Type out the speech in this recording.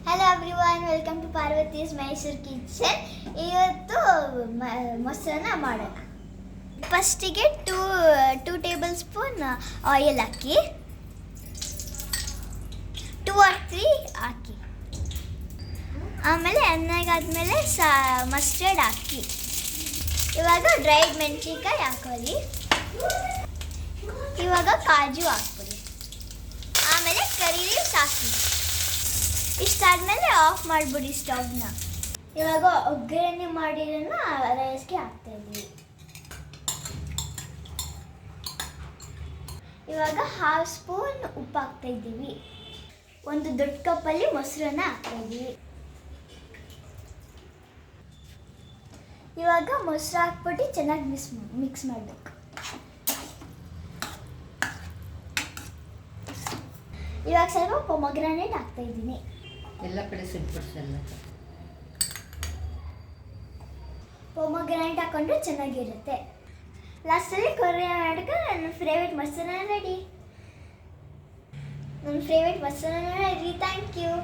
Hello everyone, welcome to Parvati's Mysuru kitchen. ಇವತ್ತು ಮೊಸರನ್ನ ಮಾಡೋಣ. ಫಸ್ಟಿಗೆ ಟೂ ಟೇಬಲ್ ಸ್ಪೂನ್ ಆಯಿಲ್ ಹಾಕಿ, 2 or 3 ಹಾಕಿ. ಆಮೇಲೆ ಎಣ್ಣೆಗಾದ್ಮೇಲೆ ಮಸ್ಟರ್ಡ್ ಹಾಕಿ. ಇವಾಗ ಡ್ರೈಡ್ ಮೆಣಸಿನ್ಕಾಯಿ ಹಾಕೊಳ್ಳಿ. ಇವಾಗ ಕಾಜು ಹಾಕ್ಬಿಡಿ. ಆಮೇಲೆ ಕರಿ ಲೀವ್ಸ್ ಹಾಕಿ. ಇಷ್ಟಾದ್ಮೇಲೆ ಆಫ್ ಮಾಡಿಬಿಡಿ ಸ್ಟವ್ನ. ಇವಾಗ ಒಗ್ಗರಣೆ ಮಾಡಿರೋನ್ನ ರೈಸ್ಗೆ ಹಾಕ್ತಾ ಇದ್ದೀವಿ. ಇವಾಗ 1/2 ಸ್ಪೂನ್ ಉಪ್ಪು ಹಾಕ್ತಾ ಇದ್ದೀವಿ. ಒಂದು ದೊಡ್ಡ ಕಪ್ಪಲ್ಲಿ ಮೊಸರನ್ನ ಹಾಕ್ತಾ ಇದ್ದೀವಿ. ಇವಾಗ ಮೊಸರು ಹಾಕ್ಬಿಟ್ಟು ಚೆನ್ನಾಗಿ ಮಿಕ್ಸ್ ಮಾಡಬೇಕು. ಇವಾಗ ಸ್ವಲ್ಪ ಪೊಮಗ್ರಾನೇಟ್ ಹಾಕ್ತಾ ಇದ್ದೀನಿ. ಎಲ್ಲ ಕಡೆ ಸಿಗ್ಬಿಡ್ಸಲ್ಲ. ಪೊಮಗ್ರಾನೇಟ್ ಹಾಕೊಂಡ್ರೆ ಚೆನ್ನಾಗಿರುತ್ತೆ. ಲಾಸ್ಟಲ್ಲಿ ಕೊರಿಯನ್ ಮಾಡೋಕ್ಕೆ ನನ್ನ ಫೇವ್ರೇಟ್ ಮೊಸರನ್ನ ರೆಡಿ. Thank you.